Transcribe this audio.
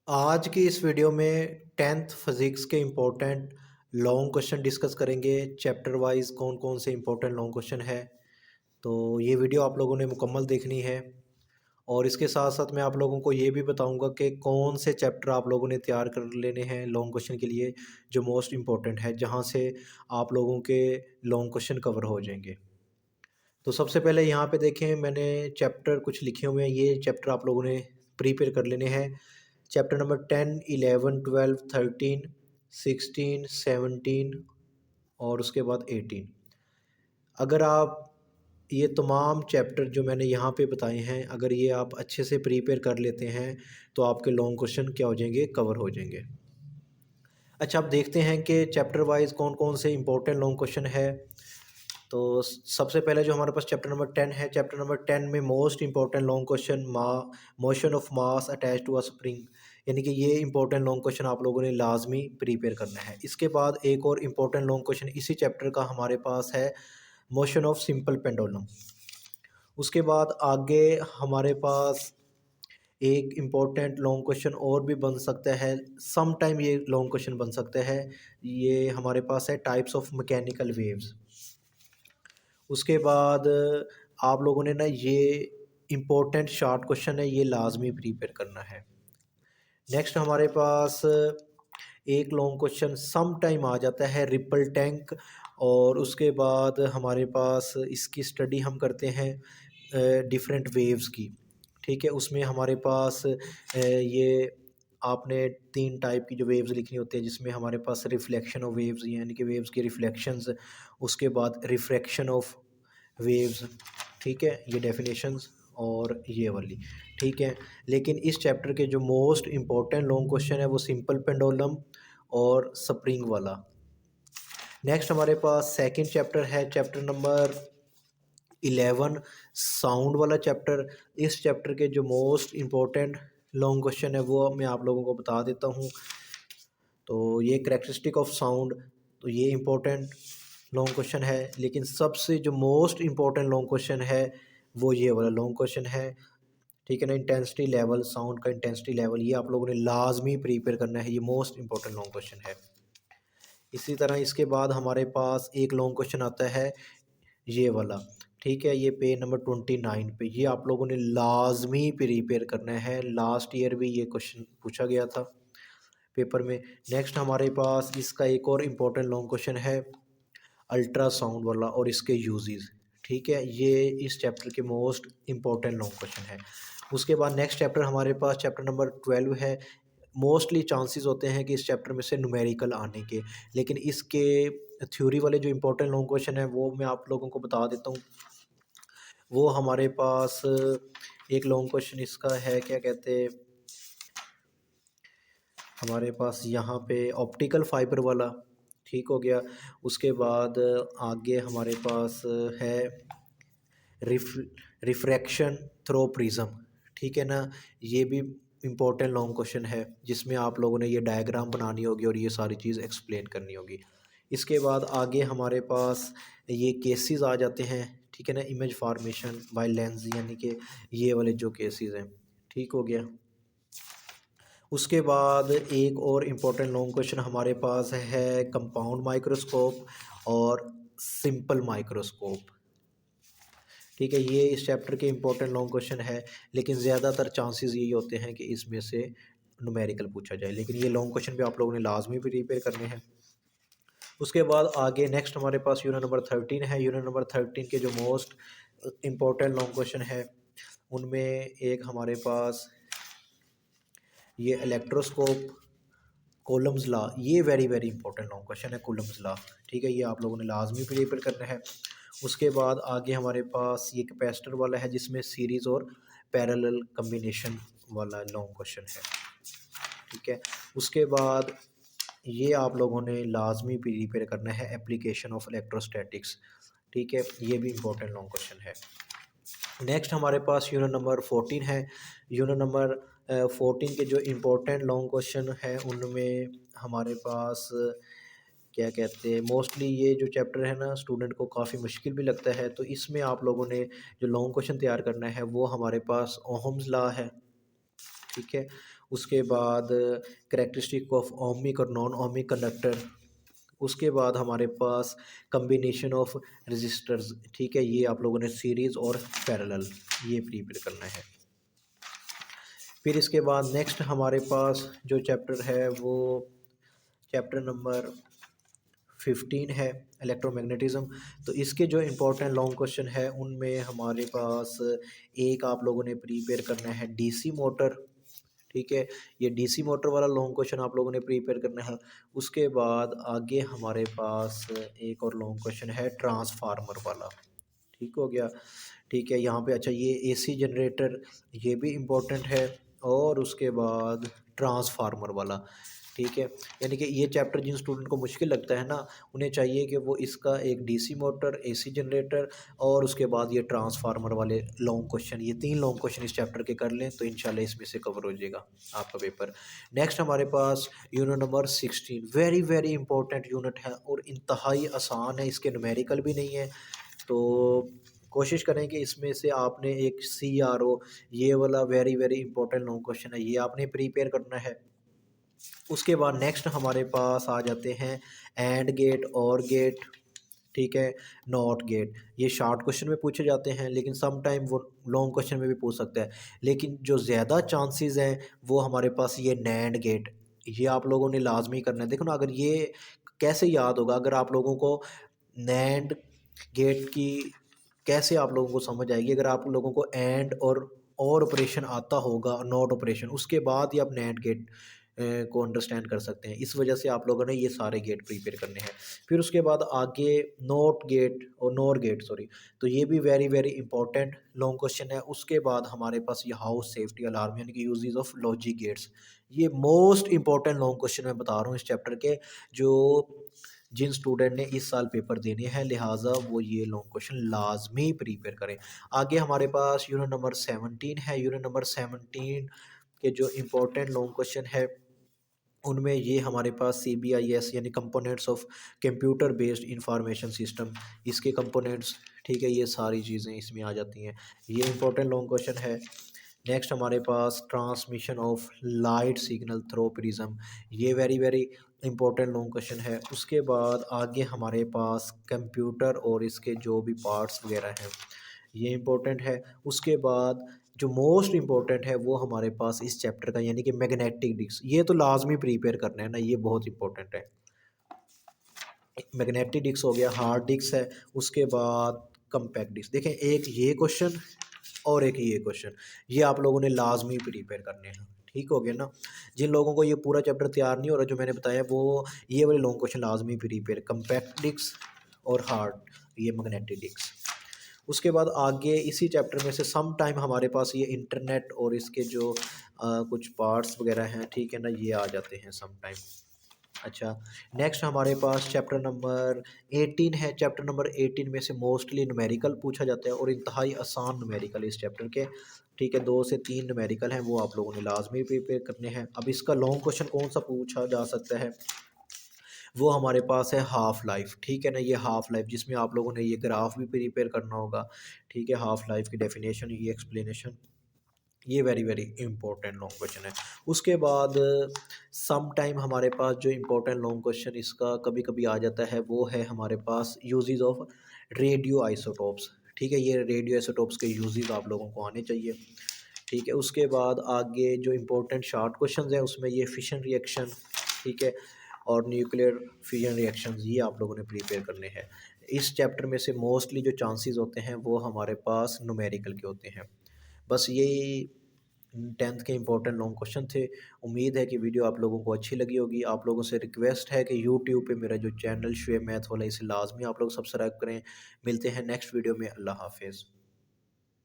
आज की इस वीडियो में 10th फिज़िक्स के इम्पोर्टेंट लॉन्ग क्वेश्चन डिस्कस करेंगे। चैप्टर वाइज कौन कौन से इम्पोर्टेंट लॉन्ग क्वेश्चन है, तो ये वीडियो आप लोगों ने मुकम्मल देखनी है। और इसके साथ साथ मैं आप लोगों को ये भी बताऊंगा कि कौन से चैप्टर आप लोगों ने तैयार कर लेने हैं लॉन्ग क्वेश्चन के लिए, जो मोस्ट इम्पोर्टेंट है, जहाँ से आप लोगों के लॉन्ग क्वेश्चन कवर हो जाएंगे। तो सबसे पहले यहाँ पे देखें, मैंने चैप्टर कुछ लिखे हुए हैं। ये चैप्टर आप लोगों ने प्रिपेयर कर लेने हैं। चैप्टर नंबर 10, 11, 12, 13, 16, 17 और उसके बाद 18। अगर आप ये तमाम चैप्टर जो मैंने यहाँ पे बताए हैं, अगर ये आप अच्छे से प्रिपेयर कर लेते हैं तो आपके लॉन्ग क्वेश्चन क्या हो जाएंगे, कवर हो जाएंगे। अच्छा, अब देखते हैं कि चैप्टर वाइज कौन कौन से इंपॉर्टेंट लॉन्ग क्वेश्चन है। तो सबसे पहले जो हमारे पास चैप्टर नंबर 10 है, चैप्टर नंबर 10 में most important long question motion of mass attach to a spring, यानी कि ये इंपॉर्टेंट लॉन्ग क्वेश्चन आप लोगों ने लाजमी प्रिपेयर करना है। इसके बाद एक और इंपॉर्टेंट लॉन्ग क्वेश्चन इसी चैप्टर का हमारे पास है, मोशन ऑफ सिंपल पेंडुलम। उसके बाद आगे हमारे पास एक इम्पॉर्टेंट लॉन्ग क्वेश्चन और भी बन सकता है, सम टाइम ये लॉन्ग क्वेश्चन बन सकता है। ये हमारे पास है टाइप्स ऑफ मैकेनिकल वेव्स। उसके बाद आप लोगों ने ना ये इम्पोर्टेंट शॉर्ट क्वेश्चन है, ये लाजमी प्रिपेयर करना है। नेक्स्ट हमारे पास एक लॉन्ग क्वेश्चन सम टाइम आ जाता है, रिपल टैंक। और उसके बाद हमारे पास इसकी स्टडी हम करते हैं डिफरेंट वेव्स की। ठीक है, उसमें हमारे पास ये आपने तीन टाइप की जो वेव्स लिखनी होती है, जिसमें हमारे पास रिफ्लेक्शन ऑफ वेव्स, यानी कि वेव्स की रिफ्लेक्शंस। उसके बाद रिफ्रैक्शन ऑफ वेव्स। ठीक है, ये डेफिनेशंस और ये वाली। ठीक है, लेकिन इस चैप्टर के जो मोस्ट इम्पोर्टेंट लॉन्ग क्वेश्चन है वो सिंपल पेंडुलम और स्प्रिंग वाला। नेक्स्ट हमारे पास सेकंड चैप्टर है, चैप्टर नंबर 11, साउंड वाला चैप्टर। इस चैप्टर के जो मोस्ट इम्पोर्टेंट लॉन्ग क्वेश्चन है वो मैं आप लोगों को बता देता हूँ। तो ये करेक्टरिस्टिक ऑफ साउंड, तो ये इम्पोर्टेंट लॉन्ग क्वेश्चन है। लेकिन सबसे जो मोस्ट इम्पोर्टेंट लॉन्ग क्वेश्चन है वो ये वाला लॉन्ग क्वेश्चन है। ठीक है ना, इंटेंसिटी लेवल, साउंड का इंटेंसिटी लेवल, ये आप लोगों ने लाजमी प्रिपेयर करना है। ये मोस्ट इंपॉर्टेंट लॉन्ग क्वेश्चन है। इसी तरह इसके बाद हमारे पास एक लॉन्ग क्वेश्चन आता है, ये वाला। ठीक है, ये पेज नंबर 29 पे, ये आप लोगों ने लाजमी प्रिपेयर करना है। लास्ट ईयर भी ये क्वेश्चन पूछा गया था पेपर में। नेक्स्ट हमारे पास इसका एक और इम्पोर्टेंट लॉन्ग क्वेश्चन है, अल्ट्रासाउंड वाला और इसके यूजेस। ठीक है, ये इस चैप्टर के मोस्ट इम्पोर्टेंट लॉन्ग क्वेश्चन है। उसके बाद नेक्स्ट चैप्टर हमारे पास चैप्टर नंबर 12 है। मोस्टली चांसेस होते हैं कि इस चैप्टर में से न्यूमेरिकल आने के, लेकिन इसके थ्योरी वाले जो इम्पोर्टेंट लॉन्ग क्वेश्चन है वो मैं आप लोगों को बता देता हूँ। वो हमारे पास एक लॉन्ग क्वेश्चन इसका है, क्या कहते हैं, हमारे पास यहाँ पे ऑप्टिकल फाइबर वाला। ठीक हो गया। उसके बाद आगे हमारे पास है रिफ रिफ्रैक्शन थ्रो प्रिज्म। ठीक है ना, ये भी इम्पोर्टेंट लॉन्ग क्वेश्चन है, जिसमें आप लोगों ने ये डायग्राम बनानी होगी और ये सारी चीज़ एक्सप्लेन करनी होगी। इसके बाद आगे हमारे पास ये केसेस आ जाते हैं। ठीक है ना, इमेज फार्मेशन बाय लेंस, यानी कि ये वाले जो केसेस हैं। ठीक हो गया। उसके बाद एक और इम्पोर्टेंट लॉन्ग क्वेश्चन हमारे पास है, कंपाउंड माइक्रोस्कोप और सिंपल माइक्रोस्कोप। ठीक है, ये इस चैप्टर के इम्पोर्टेंट लॉन्ग क्वेश्चन है, लेकिन ज़्यादातर चांसेस यही होते हैं कि इसमें से न्यूमेरिकल पूछा जाए, लेकिन ये लॉन्ग क्वेश्चन भी आप लोगों ने लाजमी प्रिपेयर करने हैं। उसके बाद आगे नेक्स्ट हमारे पास यूनिट नंबर 13 है। यूनिट नंबर 13 के जो मोस्ट इम्पोर्टेंट लॉन्ग क्वेश्चन है उनमें एक हमारे पास ये इलेक्ट्रोस्कोप, कूलम्स लॉ, ये very very important long question है, कूलम्स लॉ। ठीक है, ये आप लोगों ने लाजमी प्रिपेयर करना है। उसके बाद आगे हमारे पास ये कैपेसिटर वाला है, जिसमें सीरीज़ और पैरेलल कम्बिनेशन वाला लॉन्ग क्वेश्चन है। ठीक है, उसके बाद ये आप लोगों ने लाजमी प्रिपेयर करना है, एप्लीकेशन ऑफ इलेक्ट्रोस्टैटिक्स। ठीक है, ये भी इंपॉर्टेंट लॉन्ग क्वेश्चन है। नेक्स्ट हमारे पास यूनिट नंबर 14 है। यूनिट नंबर 14 के जो इम्पोर्टेंट लॉन्ग क्वेश्चन है उनमें हमारे पास क्या कहते हैं, मोस्टली ये जो चैप्टर है ना स्टूडेंट को काफ़ी मुश्किल भी लगता है, तो इसमें आप लोगों ने जो लॉन्ग क्वेश्चन तैयार करना है वो हमारे पास ओहम्स लॉ है। ठीक है, उसके बाद करेक्टरिस्टिक ऑफ ओमिक और नॉन ओमिक कंडक्टर, उसके बाद हमारे पास कम्बिनेशन ऑफ रजिस्टर्स, ठीक है, ये आप लोगों ने सीरीज़ और पैरेलल ये प्रिपेयर करना है। फिर इसके बाद नेक्स्ट हमारे पास जो चैप्टर है वो चैप्टर नंबर 15 है इलेक्ट्रोमैग्नेटिज्म। तो इसके जो इम्पोर्टेंट लॉन्ग क्वेश्चन है उनमें हमारे पास एक आप लोगों ने प्रिपेयर करना है डीसी मोटर, ठीक है, ये डीसी मोटर वाला लॉन्ग क्वेश्चन आप लोगों ने प्रिपेयर करना है। उसके बाद आगे हमारे पास एक और लॉन्ग क्वेश्चन है ट्रांसफार्मर वाला, ठीक हो गया। ठीक है, यहाँ पे अच्छा ये एसी जनरेटर ये भी इम्पोर्टेंट है, और उसके बाद ट्रांसफार्मर वाला, ठीक है। यानी कि ये चैप्टर जिन स्टूडेंट को मुश्किल लगता है ना, उन्हें चाहिए कि वो इसका एक डीसी मोटर, एसी जनरेटर और उसके बाद ये ट्रांसफार्मर वाले लॉन्ग क्वेश्चन, ये 3 लॉन्ग क्वेश्चन इस चैप्टर के कर लें तो इंशाल्लाह इसमें से कवर हो जाएगा आपका पेपर। नेक्स्ट हमारे पास unit number 16, very very important unit है और इंतहाई आसान है, इसके न्यूमेरिकल भी नहीं है। तो कोशिश करें कि इसमें से आपने एक CRO ये वाला very very important long question है, ये आपने प्रिपेयर करना है। उसके बाद नेक्स्ट हमारे पास आ जाते हैं एंड गेट, और गेट, ठीक है, नॉट गेट, ये शॉर्ट क्वेश्चन में पूछे जाते हैं लेकिन सम टाइम वो लॉन्ग क्वेश्चन में भी पूछ सकता है। लेकिन जो ज़्यादा चांसेस हैं वो हमारे पास ये नैंड गेट, ये आप लोगों ने लाजमी करना है। देखो ना, अगर ये कैसे याद होगा, अगर आप लोगों को नैंड गेट की कैसे आप लोगों को समझ आएगी, अगर आप लोगों को एंड और ऑपरेशन आता होगा, नॉट ऑपरेशन, उसके बाद ही आप नैंड गेट को अंडरस्टैंड कर सकते हैं। इस वजह से आप लोगों ने ये सारे गेट प्रिपेयर करने हैं। फिर उसके बाद आगे नॉट गेट और नॉर गेट, सॉरी, तो ये भी very very important long question है। उसके बाद हमारे पास ये हाउस सेफ्टी अलार्म यानी कि यूजेस ऑफ लॉजिक गेट्स, ये मोस्ट इंपॉर्टेंट लॉन्ग क्वेश्चन मैं बता रहा हूँ इस चैप्टर के, जो जिन स्टूडेंट ने इस साल पेपर देने हैं, लिहाजा वो ये लॉन्ग क्वेश्चन लाजमी प्रिपेयर करें। आगे हमारे पास यूनिट नंबर 17 है। यूनिट नंबर 17 के जो इम्पोर्टेंट लॉन्ग क्वेश्चन है उनमें ये हमारे पास CBIS यानी components of computer based information system, इसके कंपोनेंट्स, ठीक है, ये सारी चीज़ें इसमें आ जाती हैं, ये इंपॉर्टेंट लॉन्ग क्वेश्चन है। नेक्स्ट हमारे पास transmission of light signal through prism, ये very very important long question है। उसके बाद आगे हमारे पास कंप्यूटर और इसके जो भी पार्ट्स वगैरह हैं ये इंपॉर्टेंट है। उसके बाद जो मोस्ट इम्पोर्टेंट है वो हमारे पास इस चैप्टर का यानी कि मैग्नेटिक डिस्क, ये तो लाजमी प्रिपेयर करना है ना, ये बहुत इंपॉर्टेंट है। मैग्नेटिक डिस्क हो गया, हार्ड डिस्क है, उसके बाद कम्पैक्ट डिस्क। देखें, एक ये क्वेश्चन और एक ये क्वेश्चन, ये आप लोगों ने लाजमी प्रिपेयर करने हैं, ठीक हो गया ना। जिन लोगों को ये पूरा चैप्टर तैयार नहीं हो रहा जो मैंने बताया, वो ये वाले लॉन्ग क्वेश्चन लाजमी प्रिपेयर, कम्पैक्ट डिस्क और हार्ड, ये मैग्नेटिक डिस्क। उसके बाद आगे इसी चैप्टर में से सम टाइम हमारे पास ये इंटरनेट और इसके जो कुछ पार्ट्स वगैरह हैं, ठीक है ना, ये आ जाते हैं सम टाइम। अच्छा, नेक्स्ट हमारे पास चैप्टर नंबर 18 है। चैप्टर नंबर 18 में से मोस्टली न्यूमेरिकल पूछा जाता है और इंतहाई आसान न्यूमेरिकल इस चैप्टर के, ठीक है, 2 से 3 न्यूमेरिकल हैं, वो आप लोगों ने लाजमी प्रिपेयर करने हैं। अब इसका लॉन्ग क्वेश्चन कौन सा पूछा जा सकता है, वो हमारे पास है हाफ़ लाइफ, ठीक है ना, ये हाफ़ लाइफ जिसमें आप लोगों ने ये ग्राफ भी प्रिपेयर करना होगा, ठीक है, हाफ़ लाइफ की डेफिनेशन, ये एक्सप्लेनेशन, ये very very important long question है। उसके बाद सम टाइम हमारे पास जो इंपॉर्टेंट लॉन्ग क्वेश्चन इसका कभी कभी आ जाता है वो है हमारे पास यूजेस ऑफ रेडियो आइसोटोप्स, ठीक है, ये रेडियो आइसोटोप्स के यूजेस आप लोगों को आने चाहिए, ठीक है। उसके बाद आगे जो इंपॉर्टेंट शॉर्ट क्वेश्चंस हैं उसमें ये फिशन रिएक्शन, ठीक है, और न्यूक्लियर फिजन रिएक्शंस, ये आप लोगों ने प्रिपेयर करने हैं। इस चैप्टर में से मोस्टली जो चांसेस होते हैं वो हमारे पास न्यूमेरिकल के होते हैं। बस यही 10th के इंपॉर्टेंट लॉन्ग क्वेश्चन थे। उम्मीद है कि वीडियो आप लोगों को अच्छी लगी होगी। आप लोगों से रिक्वेस्ट है कि यूट्यूब पे मेरा जो चैनल शुएब मैथ वाला, इसे लाजमी आप लोग सब्सक्राइब करें। मिलते हैं नेक्स्ट वीडियो में। अल्लाह हाफिज़।